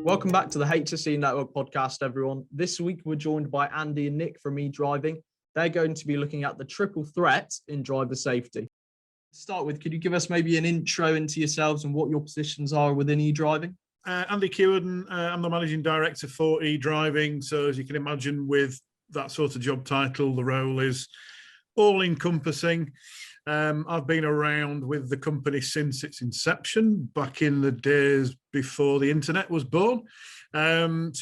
Welcome back to the HSE Network podcast, everyone. This week, we're joined by Andy and Nick from eDriving. They're going to be looking at the triple threat in driver safety. To start with, could you give us maybe an intro into yourselves and what your positions are within eDriving? Andy Cuerden, I'm the Managing Director for eDriving. So as you can imagine, with that sort of job title, the role is all-encompassing. I've been around with the company since its inception, back in the days before the internet was born. We've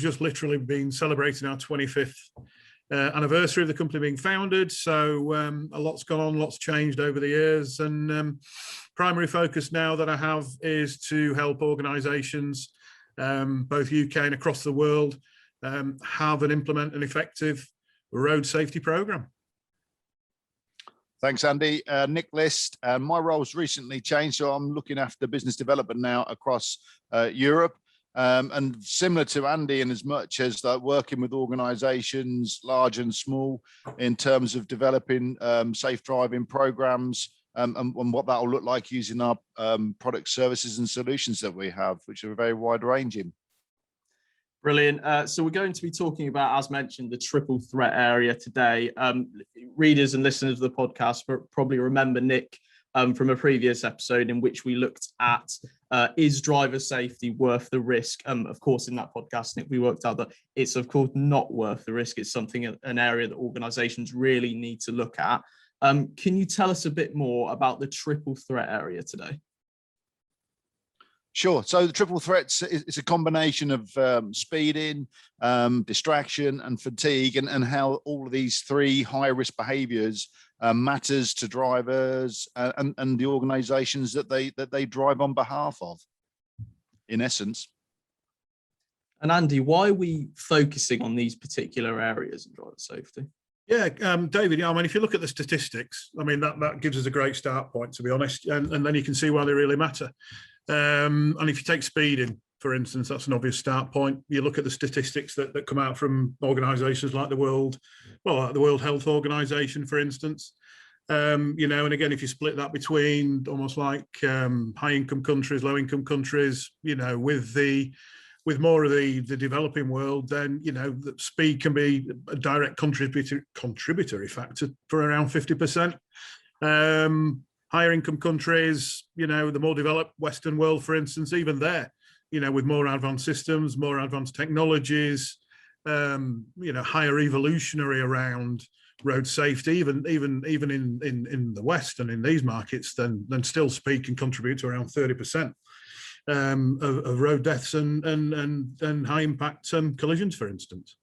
just literally been celebrating our 25th anniversary of the company being founded. So a lot's gone on, lots changed over the years. And primary focus now that I have is to help organisations, both UK and across the world, have and implement an effective road safety programme. Thanks, Andy. Nick List. My role's recently changed, so I'm looking after business development now across Europe. And similar to Andy, in as much as working with organisations, large and small, in terms of developing safe driving programs and what that will look like using our product, services and solutions that we have, which are very wide ranging. Brilliant. So we're going to be talking about, as mentioned, the triple threat area today. Readers and listeners of the podcast probably remember Nick from a previous episode in which we looked at is driver safety worth the risk? Of course, in that podcast, Nick, we worked out that it's, of course, not worth the risk. It's something, an area that organisations really need to look at. Can you tell us a bit more about the triple threat area today? Sure. So the triple threats is a combination of speeding, distraction and fatigue, and how all of these three high-risk behaviours matters to drivers and the organisations that they drive on behalf of, in essence. And Andy, why are we focusing on these particular areas in driver safety? Yeah, David, I mean, if you look at the statistics, I mean, that gives us a great start point, to be honest, and then you can see why they really matter. And if you take speeding, for instance, that's an obvious start point. You look at the statistics that come out from organisations like the World Health Organization, for instance. And again, if you split that between almost like high-income countries, low-income countries, with more of the developing world, then that speed can be a direct contributory factor for around 50%. Higher income countries, the more developed Western world, for instance, even there, with more advanced systems, more advanced technologies, higher evolutionary around road safety, even in the West and in these markets, then still speed can contribute to around 30% of road deaths and high impact collisions, for instance.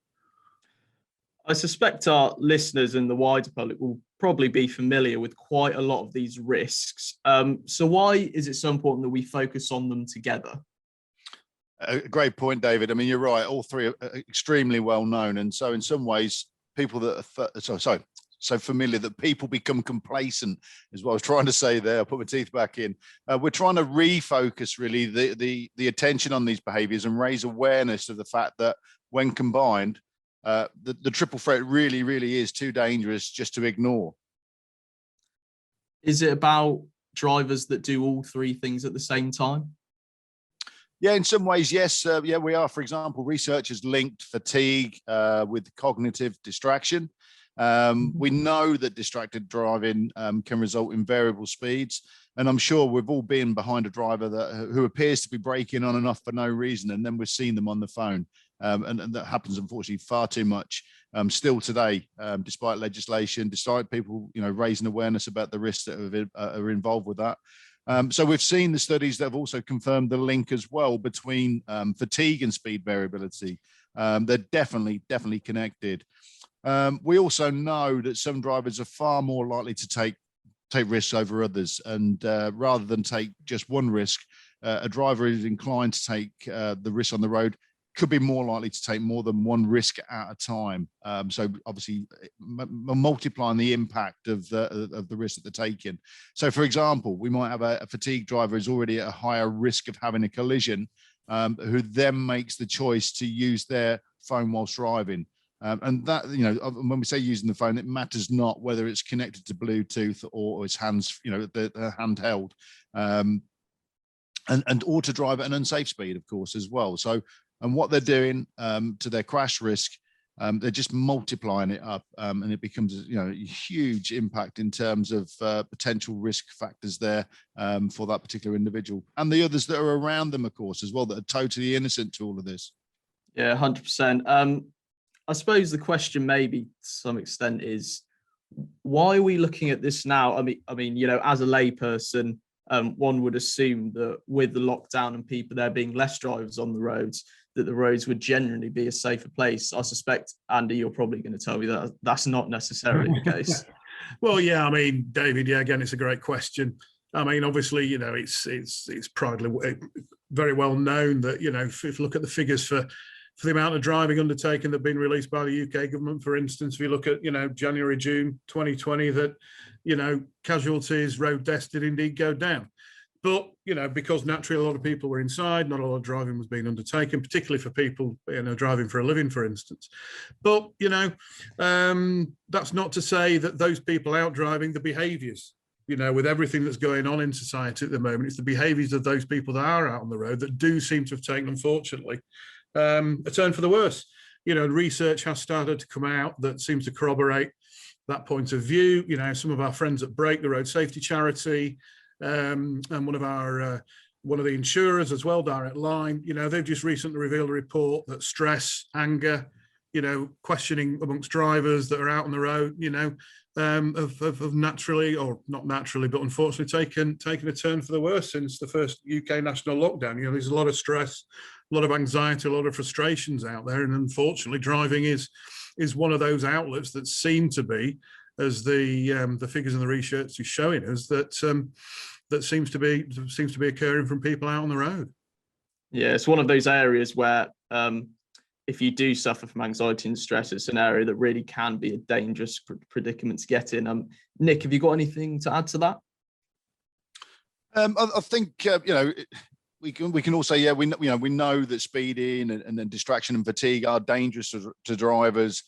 I suspect our listeners and the wider public will probably be familiar with quite a lot of these risks. So why is it so important that we focus on them together? A great point, David. I mean, you're right. All three are extremely well known. And so in some ways, people that are so familiar that people become complacent is what I was trying to say there. I'll put my teeth back in. We're trying to refocus really the attention on these behaviours and raise awareness of the fact that when combined, the triple threat really is too dangerous just to ignore. Is it about drivers that do all three things at the same time? Yeah, in some ways, yes. We are. For example, research has linked fatigue with cognitive distraction. We know that distracted driving can result in variable speeds. And I'm sure we've all been behind a driver who appears to be braking on and off for no reason, and then we've seen them on the phone. And that happens, unfortunately, far too much still today, despite legislation, despite people, raising awareness about the risks that are involved with that. So we've seen the studies that have also confirmed the link as well between fatigue and speed variability. They're definitely connected. We also know that some drivers are far more likely to take risks over others, and rather than take just one risk, a driver is inclined to take the risk on the road could be more likely to take more than one risk at a time. So obviously multiplying the impact of the risk that they're taking. So for example, we might have a fatigue driver who's already at a higher risk of having a collision, who then makes the choice to use their phone whilst driving. And that, when we say using the phone, it matters not whether it's connected to Bluetooth or it's hands, the handheld. and or to drive at an unsafe speed, of course, as well. So, and what they're doing to their crash risk, they're just multiplying it up, and it becomes, a huge impact in terms of potential risk factors there for that particular individual and the others that are around them, of course, as well, that are totally innocent to all of this. Yeah, 100%. I suppose the question maybe to some extent is, why are we looking at this now? I mean, as a layperson, one would assume that with the lockdown and people there being less drivers on the roads, that the roads would generally be a safer place. I suspect, Andy, you're probably going to tell me that that's not necessarily the case. Well, yeah, I mean, David, yeah, again, it's a great question. I mean, obviously, it's proudly very well known that, if you look at the figures for the amount of driving undertaken that have been released by the UK government, for instance, if you look at, January, June 2020, that, casualties, road deaths did indeed go down. But, because naturally a lot of people were inside, not a lot of driving was being undertaken, particularly for people, driving for a living, for instance. But, that's not to say that those people out driving, the behaviours, with everything that's going on in society at the moment, it's the behaviours of those people that are out on the road that do seem to have taken, unfortunately, a turn for the worse. Research has started to come out that seems to corroborate that point of view. Some of our friends at Break, the road safety charity, and one of the insurers as well, Direct Line, they've just recently revealed a report that stress, anger, questioning amongst drivers that are out on the road, have naturally, or not naturally, but unfortunately taken a turn for the worse since the first UK national lockdown. There's a lot of stress, a lot of anxiety, a lot of frustrations out there, and unfortunately, driving is one of those outlets that seem to be, as the figures in the research is showing us, that seems to be occurring from people out on the road. Yeah, it's one of those areas where if you do suffer from anxiety and stress, it's an area that really can be a dangerous predicament to get in. Nick, have you got anything to add to that? I think we can all say, yeah, we know that speeding and distraction and fatigue are dangerous to drivers.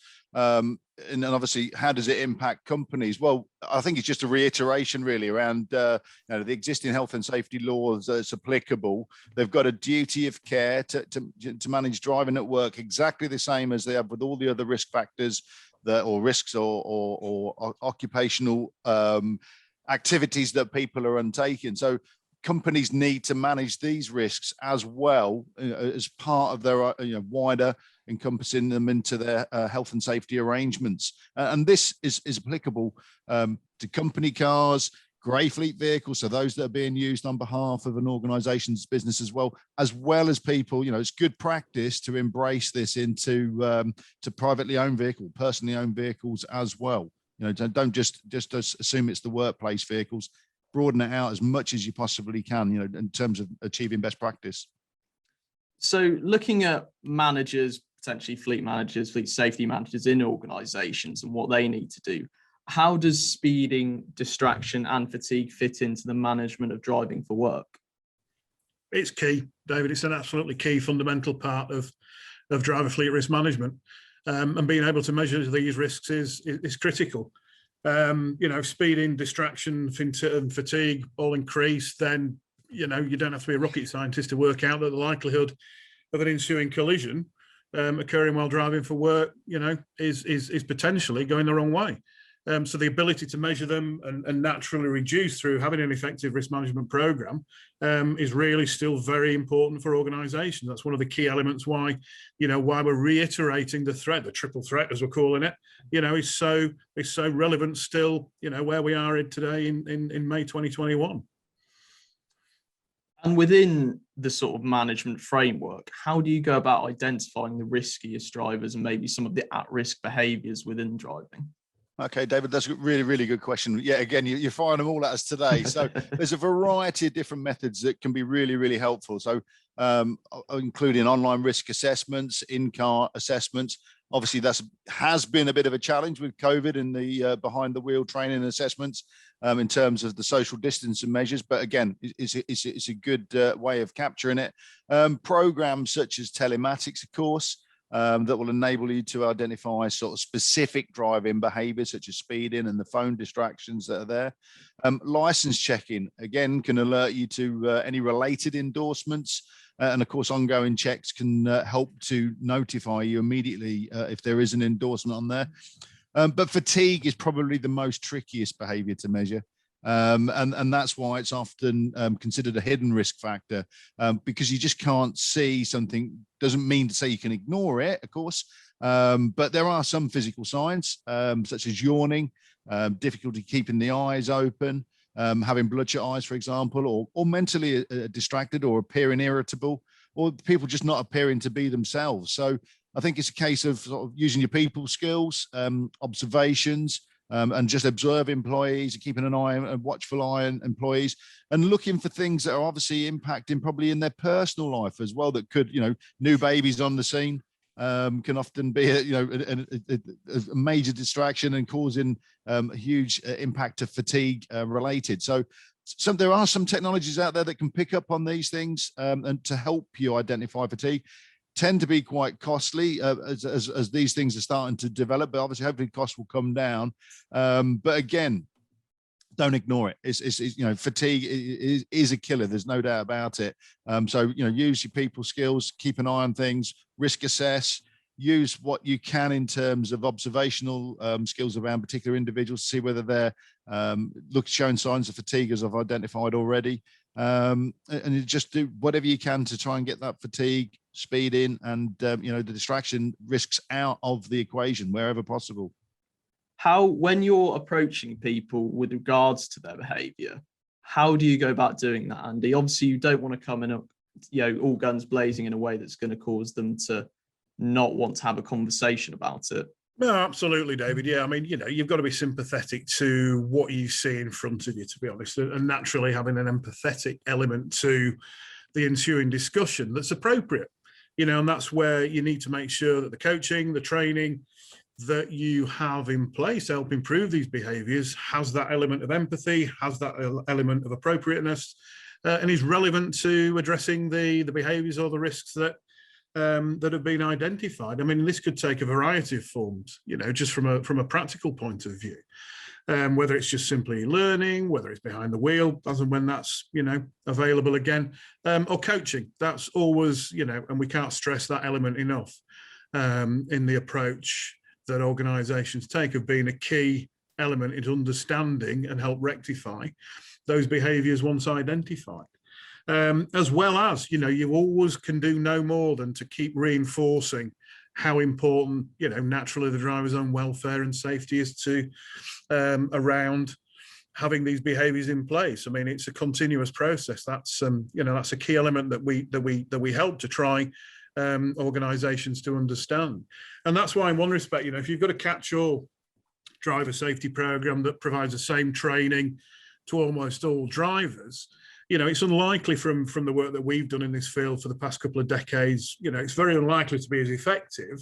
And obviously, how does it impact companies? Well, I think it's just a reiteration really around the existing health and safety laws that's applicable. They've got a duty of care to manage driving at work exactly the same as they have with all the other risk factors or risks or occupational activities that people are undertaking. So companies need to manage these risks as well as part of their wider encompassing them into their health and safety arrangements. And this is applicable to company cars, grey fleet vehicles, so those that are being used on behalf of an organisation's business as well as people. It's good practice to embrace this into to privately owned personally owned vehicles as well. Don't just assume it's the workplace vehicles. Broaden it out as much as you possibly can, in terms of achieving best practice. So looking at managers, potentially fleet managers, fleet safety managers in organisations and what they need to do, how does speeding, distraction and fatigue fit into the management of driving for work? It's key, David. It's an absolutely key fundamental part of driver fleet risk management. And being able to measure these risks is critical. Speeding, distraction, and fatigue all increase, then, you don't have to be a rocket scientist to work out that the likelihood of an ensuing collision occurring while driving for work, is potentially going the wrong way. So the ability to measure them and naturally reduce through having an effective risk management program is really still very important for organisations. That's one of the key elements why we're reiterating the threat, the triple threat as we're calling it, is so relevant still, where we are today in May 2021. And within the sort of management framework, how do you go about identifying the riskiest drivers and maybe some of the at-risk behaviours within driving? Okay, David, that's a really, really good question. Yeah, again, you're firing them all at us today. So there's a variety of different methods that can be really, really helpful. So including online risk assessments, in-car assessments. Obviously, has been a bit of a challenge with COVID and the behind the wheel training assessments in terms of the social distancing measures. But again, it's a good way of capturing it. Programs such as telematics, of course, that will enable you to identify sort of specific driving behaviours such as speeding and the phone distractions that are there. License checking, again, can alert you to any related endorsements. And of course, ongoing checks can help to notify you immediately if there is an endorsement on there. But fatigue is probably the most trickiest behaviour to measure. And that's why it's often considered a hidden risk factor, because you just can't see something. Doesn't mean to say you can ignore it, of course, but there are some physical signs, such as yawning, difficulty keeping the eyes open, having bloodshot eyes, for example, or mentally distracted or appearing irritable, or people just not appearing to be themselves. So I think it's a case of sort of using your people skills, observations, and just observe employees, keeping an eye, a watchful eye on employees, and looking for things that are obviously impacting probably in their personal life as well. That could, new babies on the scene can often be a major distraction and causing a huge impact to fatigue related. So there are some technologies out there that can pick up on these things and to help you identify fatigue. Tend to be quite costly as these things are starting to develop, but obviously hopefully costs will come down. But again, don't ignore it. It's fatigue is a killer. There's no doubt about it. So use your people skills, keep an eye on things, risk assess, use what you can in terms of observational skills around particular individuals to see whether they're showing signs of fatigue, as I've identified already. And you just do whatever you can to try and get that fatigue, speed in, and the distraction risks out of the equation wherever possible. When you're approaching people with regards to their behaviour, how do you go about doing that, Andy? Obviously, you don't want to come in, all guns blazing in a way that's going to cause them to not want to have a conversation about it. No, absolutely, David. Yeah, I mean, you've got to be sympathetic to what you see in front of you, to be honest, and naturally having an empathetic element to the ensuing discussion that's appropriate. And that's where you need to make sure that the coaching, the training that you have in place to help improve these behaviours has that element of empathy, has that element of appropriateness, and is relevant to addressing the behaviours or the risks that have been identified. I mean, this could take a variety of forms, just from a practical point of view. Whether it's just simply learning, whether it's behind the wheel, as and when that's, available again, or coaching. That's always, and we can't stress that element enough in the approach that organisations take of being a key element in understanding and help rectify those behaviours once identified. As well as, you always can do no more than to keep reinforcing how important, naturally the driver's own welfare and safety is to around having these behaviours in place. I mean, it's a continuous process. That's that's a key element that we help to try organisations to understand. And that's why, in one respect, if you've got a catch-all driver safety programme that provides the same training to almost all drivers, it's unlikely from the work that we've done in this field for the past couple of decades, it's very unlikely to be as effective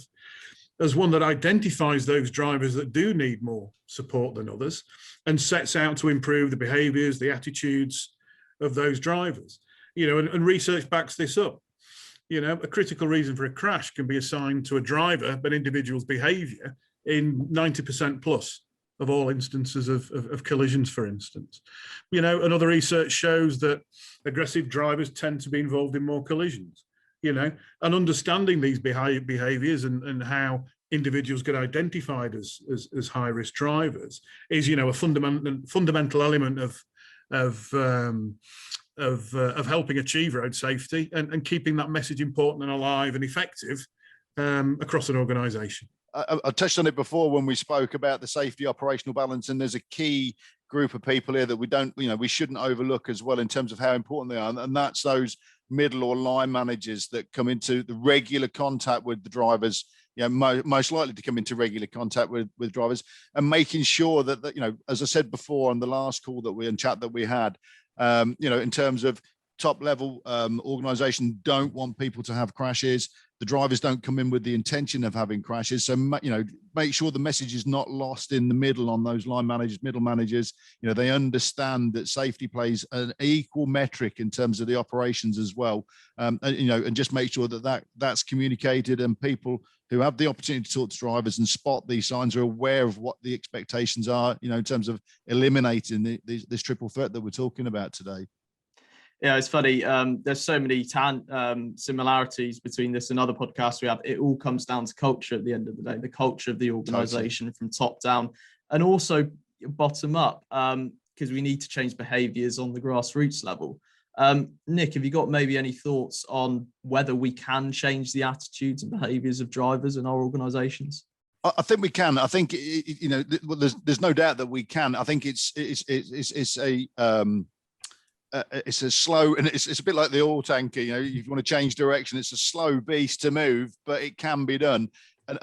as one that identifies those drivers that do need more support than others and sets out to improve the behaviours, the attitudes of those drivers. And research backs this up. A critical reason for a crash can be assigned to a driver, but individual's behaviour in 90% plus of all instances of collisions, for instance. And other research shows that aggressive drivers tend to be involved in more collisions, and understanding these behaviours and how individuals get identified as high-risk drivers is, a fundamental element of helping achieve road safety and keeping that message important and alive and effective across an organisation. I touched on it before when we spoke about the safety operational balance, and there's a key group of people here that we shouldn't overlook as well in terms of how important they are, and that's those middle or line managers that come into the regular contact with the drivers, most likely to come into regular contact with drivers, and making sure that as I said before on the last call chat that we had, in terms of top level organization don't want people to have crashes. The drivers don't come in with the intention of having crashes. So, make sure the message is not lost in the middle on those line managers, middle managers. They understand that safety plays an equal metric in terms of the operations as well. And just make sure that that's communicated and people who have the opportunity to talk to drivers and spot these signs, are aware of what the expectations are, in terms of eliminating this triple threat that we're talking about today. Yeah, it's funny. There's so many similarities between this and other podcasts we have. It all comes down to culture at the end of the day, the culture of the organisation, totally, from top down and also bottom up, because we need to change behaviours on the grassroots level. Nick, have you got maybe any thoughts on whether we can change the attitudes and behaviours of drivers in our organisations? I think we can. I think there's no doubt that we can. I think it's a slow, and it's a bit like the oil tanker. If you want to change direction, it's a slow beast to move, but it can be done.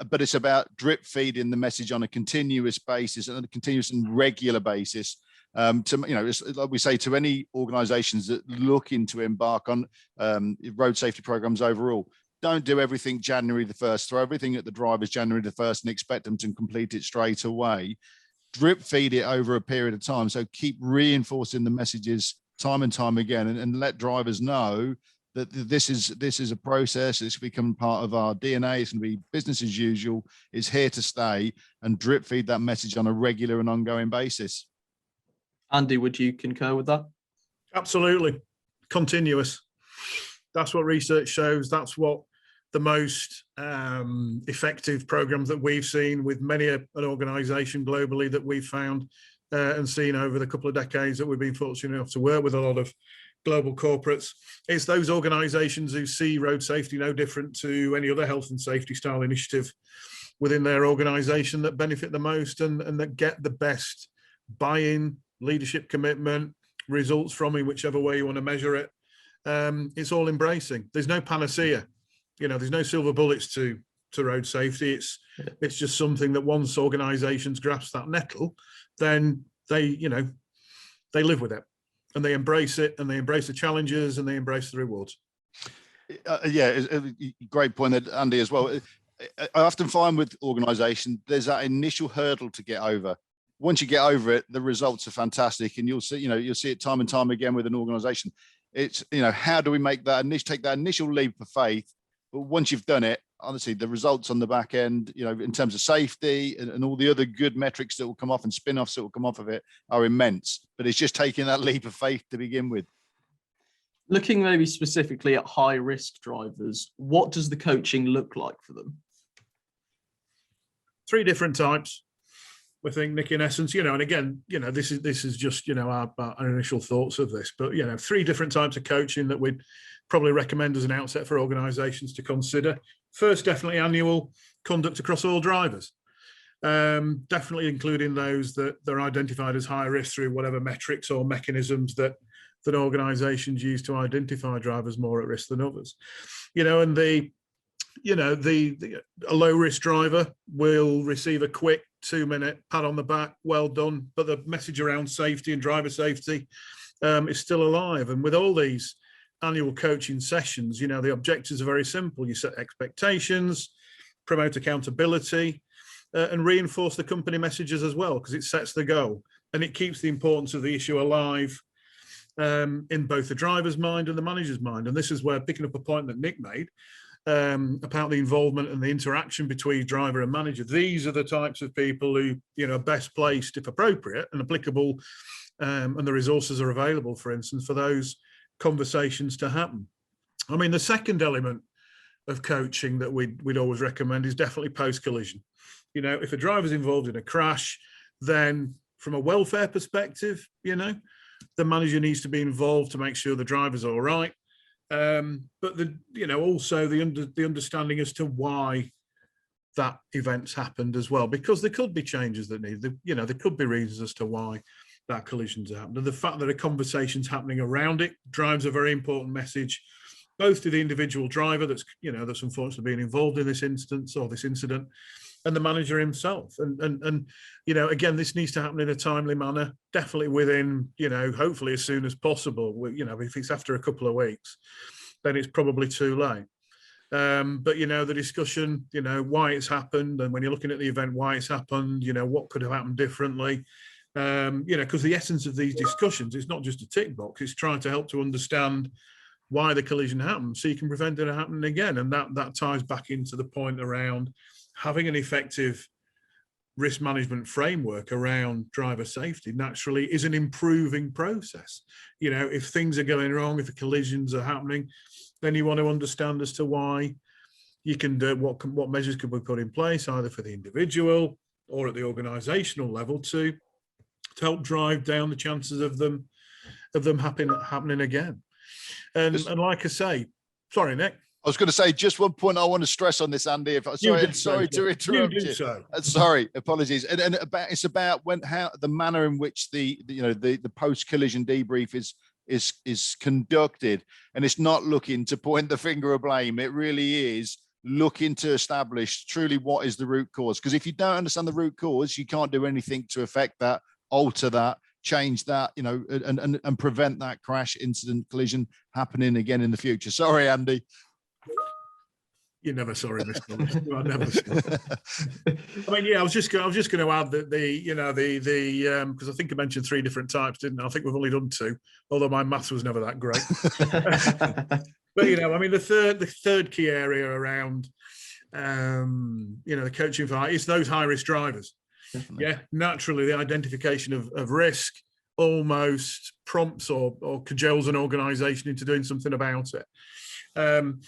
But it's about drip feeding the message on a continuous basis and a continuous and regular basis. It's like we say to any organisations that looking to embark on road safety programs overall, don't do everything January the 1st. Throw everything at the drivers January the 1st and expect them to complete it straight away. Drip feed it over a period of time. So keep reinforcing the messages time and time again, and let drivers know that this is a process. It's become part of our DNA. It's going to be business as usual. It's here to stay, and drip feed that message on a regular and ongoing basis. Andy, would you concur with that? Absolutely. Continuous. That's what research shows. That's what the most effective programs that we've seen with many an organisation globally that we've found and seen over the couple of decades that we've been fortunate enough to work with a lot of global corporates. It's those organisations who see road safety no different to any other health and safety style initiative within their organisation that benefit the most and that get the best buy-in, leadership commitment, results from it, whichever way you want to measure it. It's all embracing. There's no panacea. There's no silver bullets to road safety. It's just something that once organisations grasp that nettle, then they live with it and they embrace it, and they embrace the challenges and they embrace the rewards. Great point, Andy, as well. I often find with organisations, there's that initial hurdle to get over. Once you get over it, the results are fantastic, and you'll see it time and time again with an organisation. It's how do we make take that initial leap of faith? But once you've done it, honestly, the results on the back end, in terms of safety and all the other good metrics that will come off and spin-offs that will come off of it are immense. But it's just taking that leap of faith to begin with. Looking maybe specifically at high-risk drivers, what does the coaching look like for them? 3 different types. We think, Nick, in essence, and again, this is just, our initial thoughts of this, but, 3 different types of coaching that we'd probably recommend as an outset for organisations to consider. First, definitely annual conduct across all drivers, definitely including those that are identified as high risk through whatever metrics or mechanisms that organisations use to identify drivers more at risk than others. And a low risk driver will receive a quick 2-minute pat on the back, well done, but the message around safety and driver safety is still alive. And with all these annual coaching sessions, the objectives are very simple. You set expectations, promote accountability, and reinforce the company messages as well, because it sets the goal and it keeps the importance of the issue alive in both the driver's mind and the manager's mind. And this is where, picking up a point that Nick made about the involvement and the interaction between driver and manager, these are the types of people who are best placed, if appropriate and applicable, and the resources are available, for instance, for those conversations to happen. I mean, the second element of coaching that we'd always recommend is definitely post-collision. If a driver's involved in a crash, then from a welfare perspective, the manager needs to be involved to make sure the driver's all right. But also the understanding as to why that event's happened as well, because there could be changes that need, there could be reasons as to why that collision's happened. And the fact that a conversation's happening around it drives a very important message, both to the individual driver that's unfortunately been involved in this instance or this incident, and the manager himself. And again, this needs to happen in a timely manner, definitely within, hopefully as soon as possible. If it's after a couple of weeks, then it's probably too late. But, the discussion, why it's happened, and when you're looking at the event, why it's happened, what could have happened differently, because the essence of these discussions is not just a tick box, it's trying to help to understand why the collision happened, so you can prevent it happening again. And that ties back into the point around having an effective risk management framework around driver safety. Naturally is an improving process. You know, if things are going wrong, if the collisions are happening, then you want to understand as to why. You can do what measures could be put in place, either for the individual or at the organisational level, to help drive down the chances of them happening again. And like I say, sorry, Nick. I was going to say just one point I want to stress on this, Andy. Sorry to interrupt you. Sorry, apologies. And it's about how the manner in which the post collision debrief is conducted, and it's not looking to point the finger of blame. It really is looking to establish truly what is the root cause. Because if you don't understand the root cause, you can't do anything to affect that, alter that, change that, and prevent that crash, incident, collision happening again in the future. Sorry, Andy. You're never sorry, Mr. You are never sorry. I mean, yeah, I was just going to add that because I think I mentioned 3 different types, didn't I? I think we've only done 2, although my maths was never that great. But I mean, the third key area around the coaching part is those high risk drivers. Definitely. Yeah, naturally, the identification of risk almost prompts or cajoles an organisation into doing something about it. And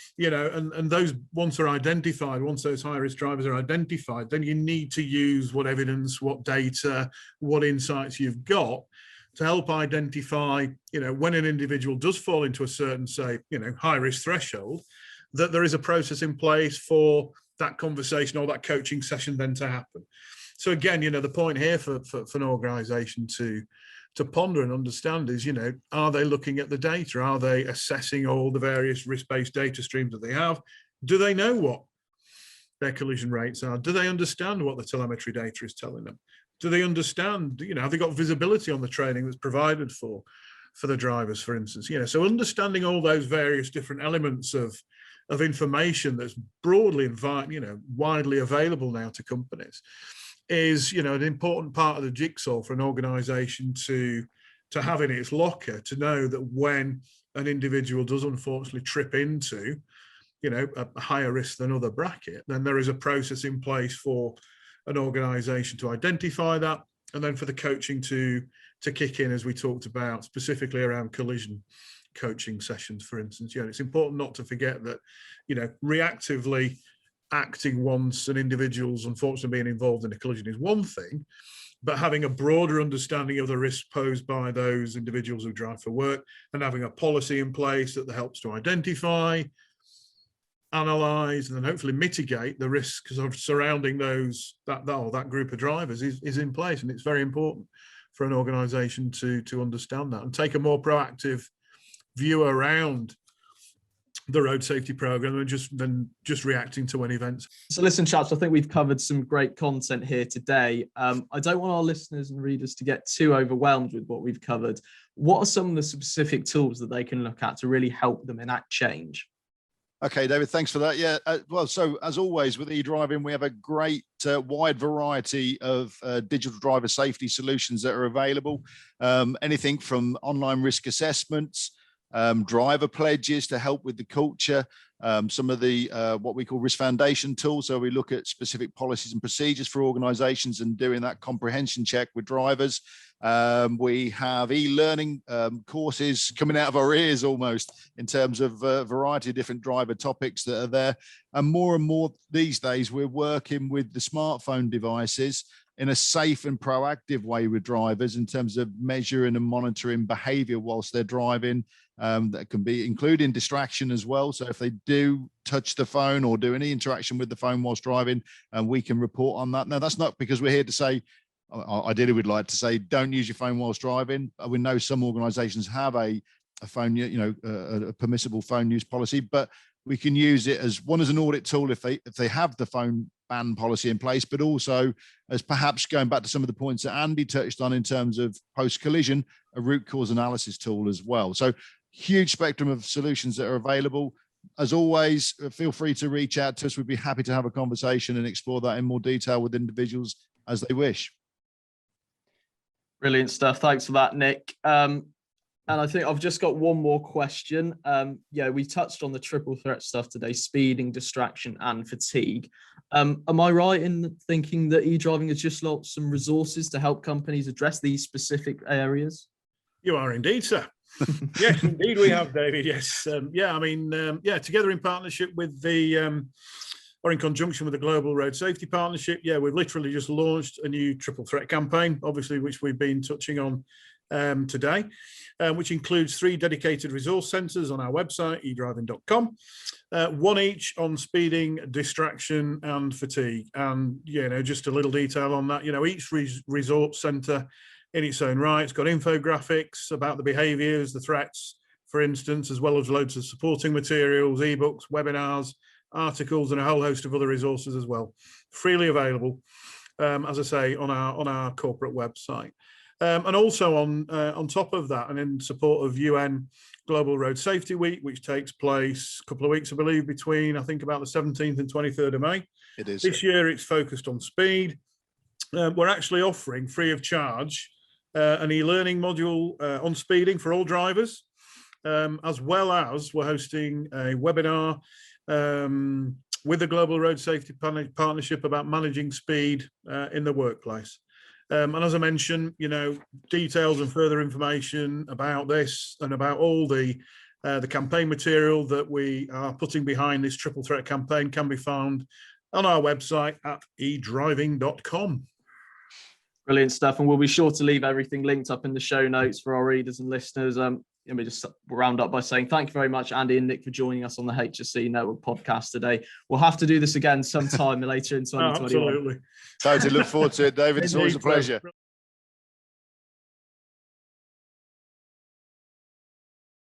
those once those high risk drivers are identified, then you need to use what evidence, what data, what insights you've got to help identify, when an individual does fall into a certain, say, high risk threshold, that there is a process in place for that conversation or that coaching session then to happen. So again, the point here for an organisation to ponder and understand is, are they looking at the data? Are they assessing all the various risk-based data streams that they have? Do they know what their collision rates are? Do they understand what the telemetry data is telling them? Do they understand, have they got visibility on the training that's provided for the drivers, for instance? So understanding all those various different elements of information that's broadly and widely available now to companies is, an important part of the jigsaw for an organisation to have in its locker, to know that when an individual does unfortunately trip into, a higher risk than other bracket, then there is a process in place for an organisation to identify that, and then for the coaching to kick in, as we talked about, specifically around collision coaching sessions, for instance. It's important not to forget that, reactively acting once an individual's unfortunately being involved in a collision is one thing, but having a broader understanding of the risks posed by those individuals who drive for work, and having a policy in place that helps to identify, analyse, and then hopefully mitigate the risks of surrounding that group of drivers is in place. And it's very important for an organisation to understand that and take a more proactive view around the road safety program than just reacting to when events. So listen, chaps, I think we've covered some great content here today. I don't want our listeners and readers to get too overwhelmed with what we've covered. What are some of the specific tools that they can look at to really help them enact change? Okay, David, thanks for that. Yeah, so as always with eDriving, we have a great wide variety of digital driver safety solutions that are available. Anything from online risk assessments, driver pledges to help with the culture, some of the what we call risk foundation tools. So we look at specific policies and procedures for organizations and doing that comprehension check with drivers. We have e-learning courses coming out of our ears almost in terms of a variety of different driver topics that are there. And more these days, we're working with the smartphone devices in a safe and proactive way with drivers in terms of measuring and monitoring behaviour whilst they're driving. That can be including distraction as well. So if they do touch the phone or do any interaction with the phone whilst driving, we can report on that. Now, that's not because we're here to say, ideally we'd like to say, don't use your phone whilst driving. We know some organisations have a phone, a permissible phone use policy, but we can use it as an audit tool if they have the phone ban policy in place, but also as perhaps going back to some of the points that Andy touched on in terms of post-collision, a root cause analysis tool as well. So huge spectrum of solutions that are available. As always, feel free to reach out to us. We'd be happy to have a conversation and explore that in more detail with individuals as they wish. Brilliant stuff. Thanks for that, Nick. And I think I've just got one more question. Yeah, we touched on the triple threat stuff today: speeding, distraction, and fatigue. Am I right in thinking that eDriving has just launched some resources to help companies address these specific areas? You are indeed, sir. Yes, indeed we have, David. Yes. Yeah, I mean, together in partnership with or in conjunction with the Global Road Safety Partnership, we've literally just launched a new triple threat campaign, obviously, which we've been touching on today, which includes 3 dedicated resource centres on our website, eDriving.com, one each on speeding, distraction and fatigue. And, just a little detail on that, each resource centre in its own right, it's got infographics about the behaviours, the threats, for instance, as well as loads of supporting materials, ebooks, webinars, articles, and a whole host of other resources as well, freely available, as I say, on our corporate website. And also on top of that, and in support of UN Global Road Safety Week, which takes place a couple of weeks, I believe, between, I think, about the 17th and 23rd of May. It is. This year, it's focused on speed. We're actually offering, free of charge, an e-learning module on speeding for all drivers, as well as we're hosting a webinar with the Global Road Safety Partnership about managing speed in the workplace. And as I mentioned, details and further information about this and about all the campaign material that we are putting behind this triple threat campaign can be found on our website at eDriving.com. Brilliant stuff. And we'll be sure to leave everything linked up in the show notes for our readers and listeners. Let me just round up by saying thank you very much, Andy and Nick, for joining us on the HSE Network podcast today. We'll have to do this again sometime later in 2021. Absolutely. Totally look forward to it, David. It's always a pleasure.